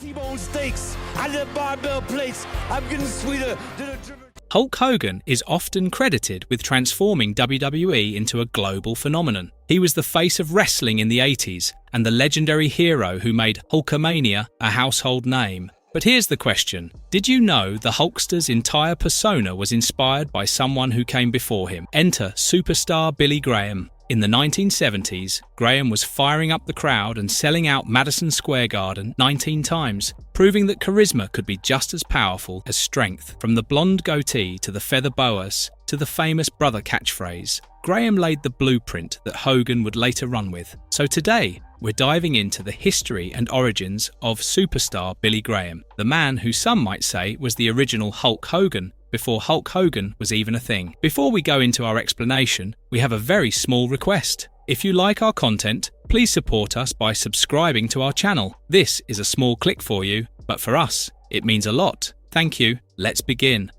T-bone steaks and the barbell plates. I'm getting sweeter than a driven. Hulk Hogan is often credited with transforming WWE into a global phenomenon. He was the face of wrestling in the 80s and the legendary hero who made Hulkamania a household name. But here's the question. Did you know the Hulkster's entire persona was inspired by someone who came before him? Enter superstar Billy Graham. In the 1970s, Graham was firing up the crowd and selling out Madison Square Garden 19 times, proving that charisma could be just as powerful as strength. From the blonde goatee to the feather boas to the famous brother catchphrase, Graham laid the blueprint that Hogan would later run with. So today, we're diving into the history and origins of superstar Billy Graham, the man who some might say was the original Hulk Hogan before Hulk Hogan was even a thing. Before we go into our explanation, we have a very small request. If you like our content, please support us by subscribing to our channel. This is a small click for you, but for us, it means a lot. Thank you. Let's begin.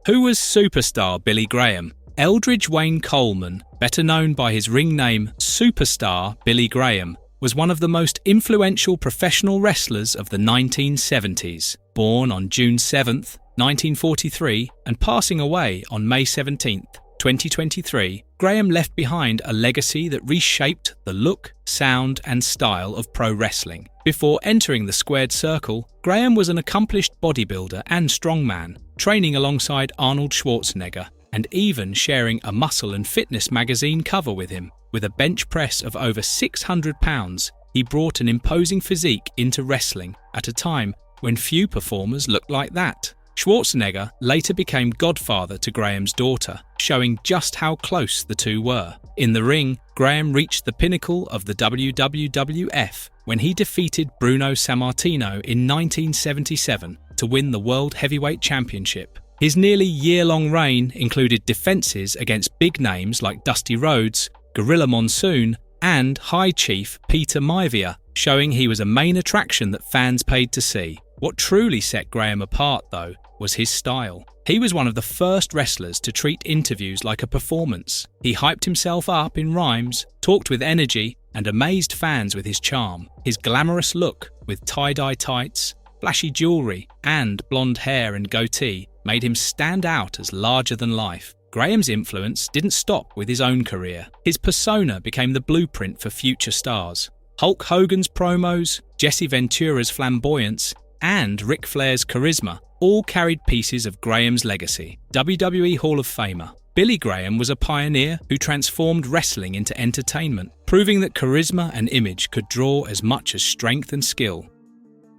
Who was superstar Billy Graham? Eldridge Wayne Coleman, better known by his ring name Superstar Billy Graham, was one of the most influential professional wrestlers of the 1970s. Born on June 7th, 1943 and passing away on May 17th, 2023, Graham left behind a legacy that reshaped the look, sound and style of pro wrestling. Before entering the squared circle, Graham was an accomplished bodybuilder and strongman, training alongside Arnold Schwarzenegger and even sharing a Muscle and Fitness magazine cover with him. With a bench press of over 600 pounds, he brought an imposing physique into wrestling at a time when few performers looked like that. Schwarzenegger later became godfather to Graham's daughter, showing just how close the two were. In the ring, Graham reached the pinnacle of the WWWF when he defeated Bruno Sammartino in 1977 to win the World Heavyweight Championship. His nearly year-long reign included defenses against big names like Dusty Rhodes, Gorilla Monsoon, and High Chief Peter Maivia, showing he was a main attraction that fans paid to see. What truly set Graham apart, though, was his style. He was one of the first wrestlers to treat interviews like a performance. He hyped himself up in rhymes, talked with energy, and amazed fans with his charm. His glamorous look, with tie-dye tights, flashy jewellery, and blonde hair and goatee, made him stand out as larger than life. Graham's influence didn't stop with his own career. His persona became the blueprint for future stars. Hulk Hogan's promos, Jesse Ventura's flamboyance, and Ric Flair's charisma all carried pieces of Graham's legacy. WWE Hall of Famer. Billy Graham was a pioneer who transformed wrestling into entertainment, proving that charisma and image could draw as much as strength and skill.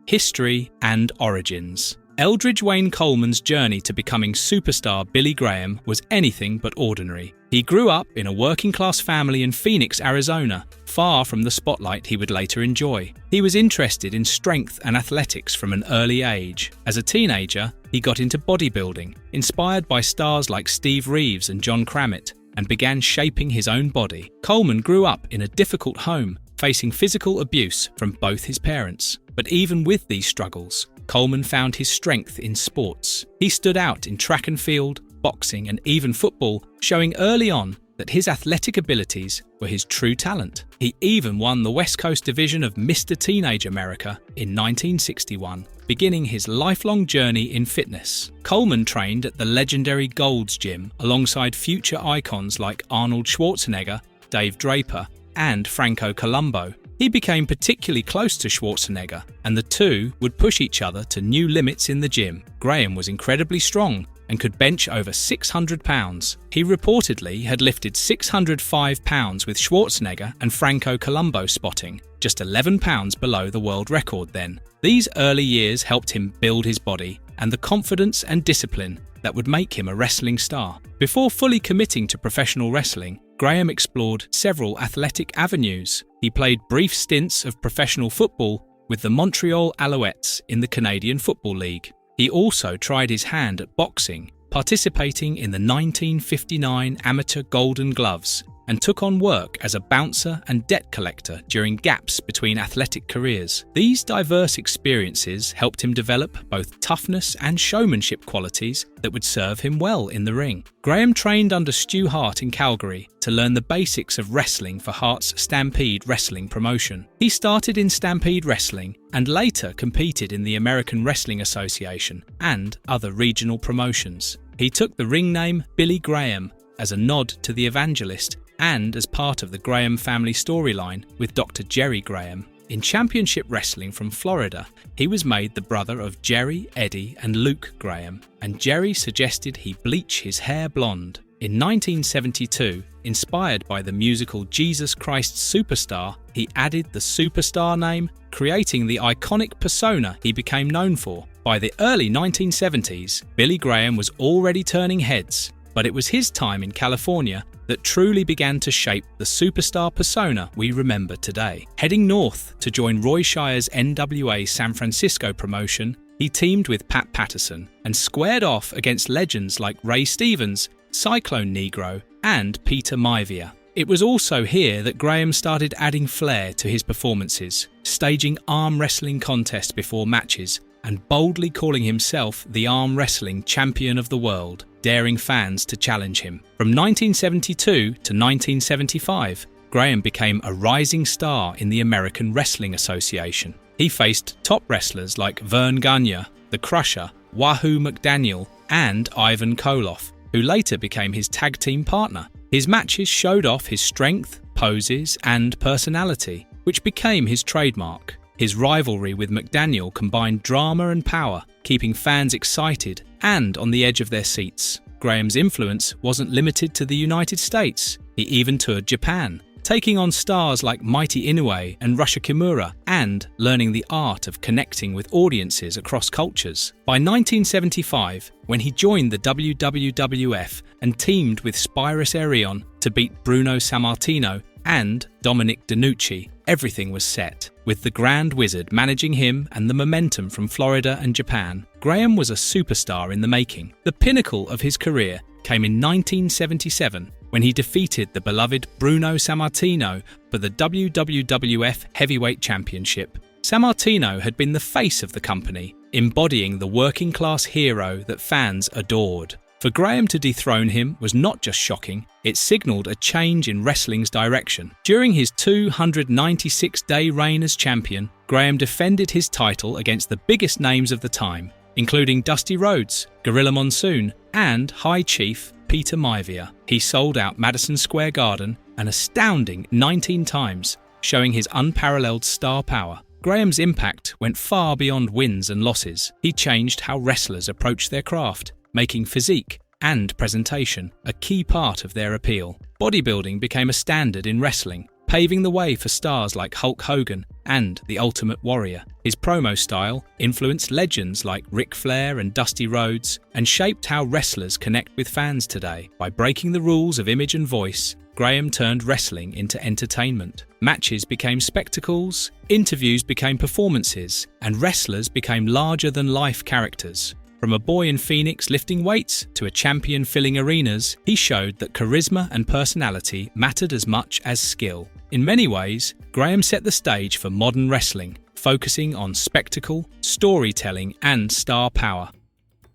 History and origins. Eldridge Wayne Coleman's journey to becoming superstar Billy Graham was anything but ordinary. He grew up in a working-class family in Phoenix, Arizona, far from the spotlight he would later enjoy. He was interested in strength and athletics from an early age. As a teenager, he got into bodybuilding, inspired by stars like Steve Reeves and John Crammett, and began shaping his own body. Coleman grew up in a difficult home, facing physical abuse from both his parents. But even with these struggles, Coleman found his strength in sports. He stood out in track and field, boxing and even football, showing early on that his athletic abilities were his true talent. He even won the West Coast division of Mr. Teenage America in 1961, beginning his lifelong journey in fitness. Coleman trained at the legendary Gold's Gym alongside future icons like Arnold Schwarzenegger, Dave Draper, and Franco Columbu. He became particularly close to Schwarzenegger, and the two would push each other to new limits in the gym. Graham was incredibly strong and could bench over 600 pounds. He reportedly had lifted 605 pounds with Schwarzenegger and Franco Columbu spotting, just 11 pounds below the world record then. These early years helped him build his body and the confidence and discipline that would make him a wrestling star. Before fully committing to professional wrestling, Graham explored several athletic avenues. He played brief stints of professional football with the Montreal Alouettes in the Canadian Football League. He also tried his hand at boxing, participating in the 1959 Amateur Golden Gloves and took on work as a bouncer and debt collector during gaps between athletic careers. These diverse experiences helped him develop both toughness and showmanship qualities that would serve him well in the ring. Graham trained under Stu Hart in Calgary to learn the basics of wrestling for Hart's Stampede Wrestling promotion. He started in Stampede Wrestling and later competed in the American Wrestling Association and other regional promotions. He took the ring name Billy Graham as a nod to the evangelist and as part of the Graham family storyline with Dr. Jerry Graham. In championship wrestling from Florida, he was made the brother of Jerry, Eddie, and Luke Graham, and Jerry suggested he bleach his hair blonde. In 1972, inspired by the musical Jesus Christ Superstar, he added the Superstar name, creating the iconic persona he became known for. By the early 1970s, Billy Graham was already turning heads, but it was his time in California that truly began to shape the superstar persona we remember today. Heading north to join Roy Shire's NWA San Francisco promotion, he teamed with Pat Patterson and squared off against legends like Ray Stevens, Cyclone Negro, and Peter Maivia. It was also here that Graham started adding flair to his performances, staging arm wrestling contests before matches, and boldly calling himself the arm wrestling champion of the world, daring fans to challenge him. From 1972 to 1975, Graham became a rising star in the American Wrestling Association. He faced top wrestlers like Vern Gagne, The Crusher, Wahoo McDaniel, and Ivan Koloff, who later became his tag team partner. His matches showed off his strength, poses, and personality, which became his trademark. His rivalry with McDaniel combined drama and power, keeping fans excited and on the edge of their seats. Graham's influence wasn't limited to the United States. He even toured Japan, taking on stars like Mighty Inoue and Rusha Kimura, and learning the art of connecting with audiences across cultures. By 1975, when he joined the WWWF and teamed with Spyros Arion to beat Bruno Sammartino and Dominic DeNucci, everything was set. With the Grand Wizard managing him and the momentum from Florida and Japan, Graham was a superstar in the making. The pinnacle of his career came in 1977 when he defeated the beloved Bruno Sammartino for the WWWF Heavyweight Championship. Sammartino had been the face of the company, embodying the working-class hero that fans adored. For Graham to dethrone him was not just shocking, it signalled a change in wrestling's direction. During his 296-day reign as champion, Graham defended his title against the biggest names of the time, including Dusty Rhodes, Gorilla Monsoon, and High Chief Peter Maivia. He sold out Madison Square Garden an astounding 19 times, showing his unparalleled star power. Graham's impact went far beyond wins and losses. He changed how wrestlers approached their craft, making physique and presentation a key part of their appeal. Bodybuilding became a standard in wrestling, paving the way for stars like Hulk Hogan and The Ultimate Warrior. His promo style influenced legends like Ric Flair and Dusty Rhodes and shaped how wrestlers connect with fans today. By breaking the rules of image and voice, Graham turned wrestling into entertainment. Matches became spectacles, interviews became performances, and wrestlers became larger-than-life characters. From a boy in Phoenix lifting weights to a champion filling arenas, he showed that charisma and personality mattered as much as skill. In many ways, Graham set the stage for modern wrestling, focusing on spectacle, storytelling, and star power.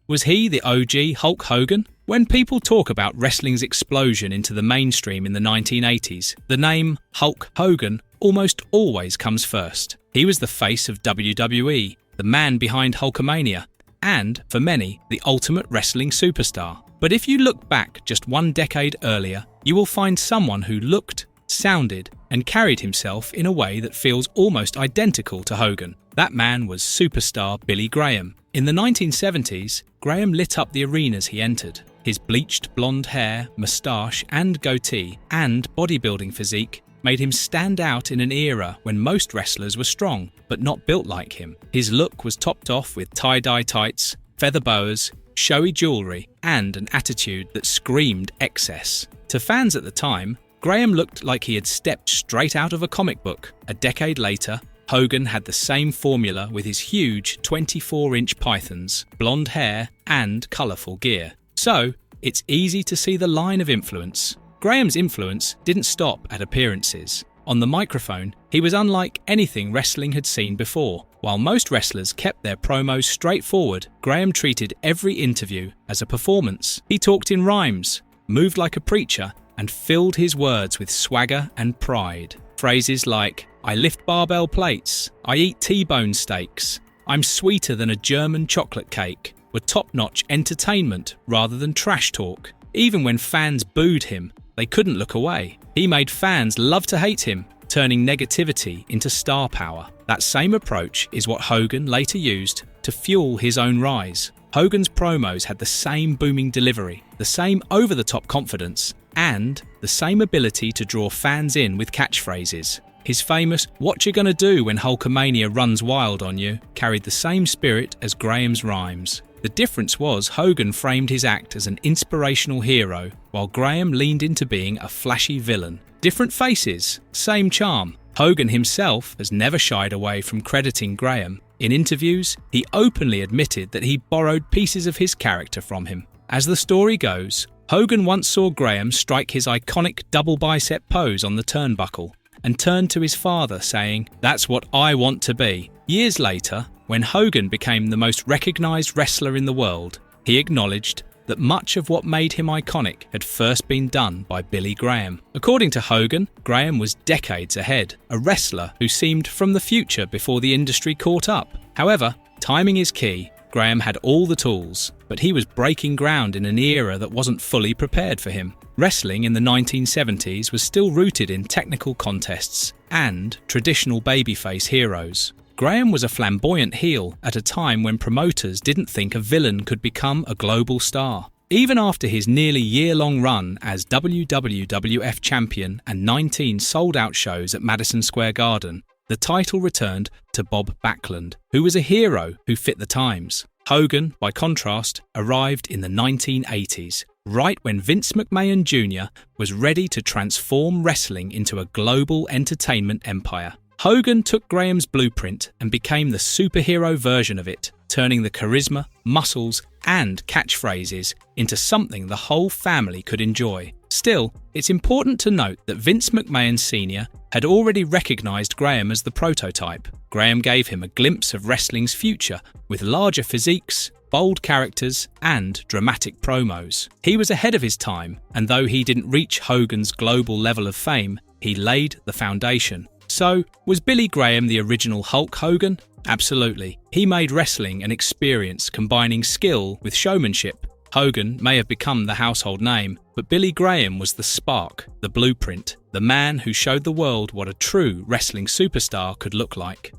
Was he the OG Hulk Hogan? When people talk about wrestling's explosion into the mainstream in the 1980s, the name Hulk Hogan almost always comes first. He was the face of WWE, the man behind Hulkamania, and, for many, the ultimate wrestling superstar. But if you look back just one decade earlier, you will find someone who looked, sounded, and carried himself in a way that feels almost identical to Hogan. That man was superstar Billy Graham. In the 1970s, Graham lit up the arenas he entered. His bleached blonde hair, moustache, and goatee, and bodybuilding physique made him stand out in an era when most wrestlers were strong, but not built like him. His look was topped off with tie-dye tights, feather boas, showy jewellery, and an attitude that screamed excess. To fans at the time, Graham looked like he had stepped straight out of a comic book. A decade later, Hogan had the same formula with his huge 24-inch pythons, blonde hair, and colourful gear. So, it's easy to see the line of influence. Graham's influence didn't stop at appearances. On the microphone, he was unlike anything wrestling had seen before. While most wrestlers kept their promos straightforward, Graham treated every interview as a performance. He talked in rhymes, moved like a preacher, and filled his words with swagger and pride. Phrases like, "I lift barbell plates," "I eat T-bone steaks," "I'm sweeter than a German chocolate cake," were top-notch entertainment rather than trash talk. Even when fans booed him, they couldn't look away. He made fans love to hate him, turning negativity into star power. That same approach is what Hogan later used to fuel his own rise. Hogan's promos had the same booming delivery, the same over-the-top confidence, and the same ability to draw fans in with catchphrases. His famous "What you gonna do when Hulkamania runs wild on you" carried the same spirit as Graham's rhymes. The difference was Hogan framed his act as an inspirational hero, while Graham leaned into being a flashy villain. Different faces, same charm. Hogan himself has never shied away from crediting Graham. In interviews, he openly admitted that he borrowed pieces of his character from him. As the story goes, Hogan once saw Graham strike his iconic double bicep pose on the turnbuckle and turned to his father saying, "That's what I want to be." Years later, when Hogan became the most recognised wrestler in the world, he acknowledged that much of what made him iconic had first been done by Billy Graham. According to Hogan, Graham was decades ahead, a wrestler who seemed from the future before the industry caught up. However, timing is key. Graham had all the tools, but he was breaking ground in an era that wasn't fully prepared for him. Wrestling in the 1970s was still rooted in technical contests and traditional babyface heroes. Graham was a flamboyant heel at a time when promoters didn't think a villain could become a global star. Even after his nearly year-long run as WWWF champion and 19 sold-out shows at Madison Square Garden, the title returned to Bob Backlund, who was a hero who fit the times. Hogan, by contrast, arrived in the 1980s, right when Vince McMahon Jr. was ready to transform wrestling into a global entertainment empire. Hogan took Graham's blueprint and became the superhero version of it, turning the charisma, muscles, and catchphrases into something the whole family could enjoy. Still, it's important to note that Vince McMahon Sr. had already recognised Graham as the prototype. Graham gave him a glimpse of wrestling's future with larger physiques, bold characters, and dramatic promos. He was ahead of his time, and though he didn't reach Hogan's global level of fame, he laid the foundation. So, was Billy Graham the original Hulk Hogan? Absolutely. He made wrestling an experience combining skill with showmanship. Hogan may have become the household name, but Billy Graham was the spark, the blueprint, the man who showed the world what a true wrestling superstar could look like.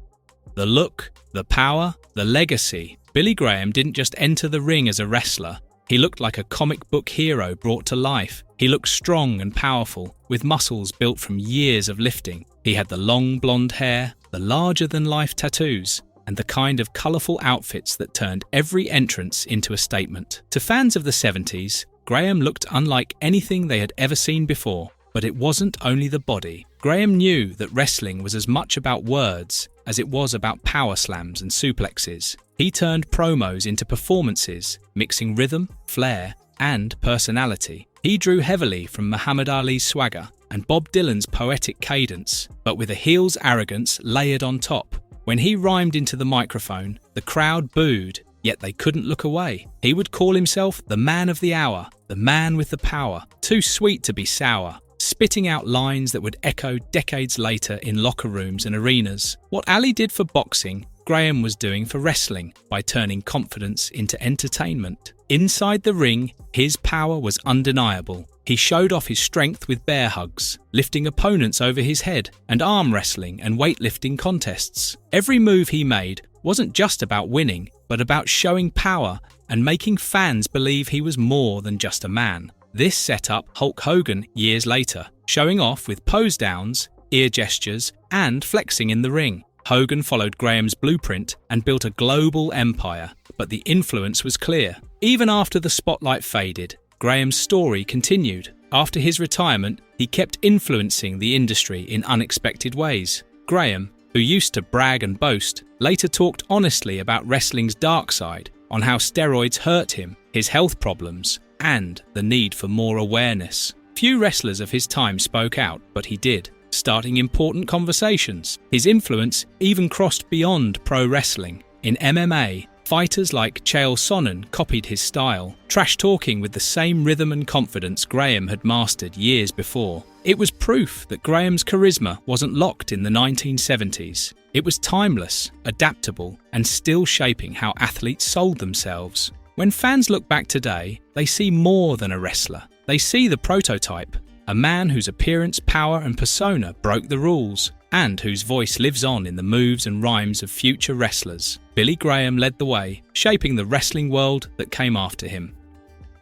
The look, the power, the legacy. Billy Graham didn't just enter the ring as a wrestler. He looked like a comic book hero brought to life. He looked strong and powerful, with muscles built from years of lifting. He had the long blonde hair, the larger-than-life tattoos, and the kind of colourful outfits that turned every entrance into a statement. To fans of the 70s, Graham looked unlike anything they had ever seen before. But it wasn't only the body. Graham knew that wrestling was as much about words as it was about power slams and suplexes. He turned promos into performances, mixing rhythm, flair, and personality. He drew heavily from Muhammad Ali's swagger and Bob Dylan's poetic cadence, but with a heel's arrogance layered on top. When he rhymed into the microphone, the crowd booed, yet they couldn't look away. He would call himself the man of the hour, the man with the power, too sweet to be sour, spitting out lines that would echo decades later in locker rooms and arenas. What Ali did for boxing, Graham was doing for wrestling by turning confidence into entertainment. Inside the ring, his power was undeniable. He showed off his strength with bear hugs, lifting opponents over his head, and arm wrestling and weightlifting contests. Every move he made wasn't just about winning, but about showing power and making fans believe he was more than just a man. This set up Hulk Hogan years later, showing off with pose downs, ear gestures, and flexing in the ring. Hogan followed Graham's blueprint and built a global empire, but the influence was clear. Even after the spotlight faded, Graham's story continued. After his retirement, he kept influencing the industry in unexpected ways. Graham, who used to brag and boast, later talked honestly about wrestling's dark side, on how steroids hurt him, his health problems, and the need for more awareness. Few wrestlers of his time spoke out, but he did, starting important conversations. His influence even crossed beyond pro wrestling. In MMA, fighters like Chael Sonnen copied his style, trash-talking with the same rhythm and confidence Graham had mastered years before. It was proof that Graham's charisma wasn't locked in the 1970s. It was timeless, adaptable, and still shaping how athletes sold themselves. When fans look back today, they see more than a wrestler. They see the prototype, a man whose appearance, power, and persona broke the rules, and whose voice lives on in the moves and rhymes of future wrestlers. Billy Graham led the way, shaping the wrestling world that came after him.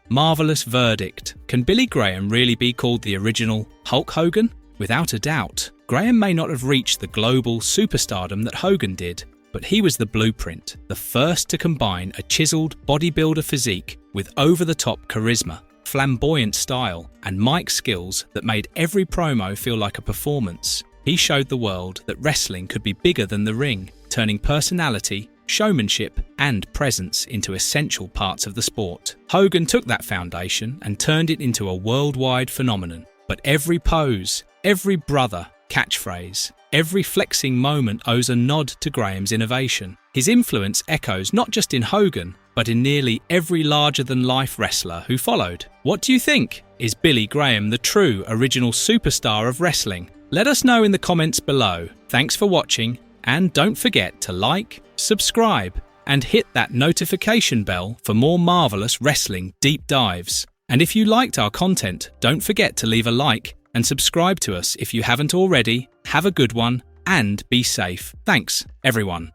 Marvelous verdict. Can Billy Graham really be called the original Hulk Hogan? Without a doubt. Graham may not have reached the global superstardom that Hogan did, but he was the blueprint, the first to combine a chiseled bodybuilder physique with over-the-top charisma, flamboyant style, and mic skills that made every promo feel like a performance. He showed the world that wrestling could be bigger than the ring, turning personality, showmanship, and presence into essential parts of the sport. Hogan took that foundation and turned it into a worldwide phenomenon. But every pose, every brother catchphrase, every flexing moment owes a nod to Graham's innovation. His influence echoes not just in Hogan, but in nearly every larger-than-life wrestler who followed. What do you think? Is Billy Graham the true original superstar of wrestling? Let us know in the comments below. Thanks for watching, and don't forget to like, subscribe, and hit that notification bell for more marvelous wrestling deep dives. And if you liked our content, don't forget to leave a like and subscribe to us if you haven't already. Have a good one, and be safe. Thanks, everyone.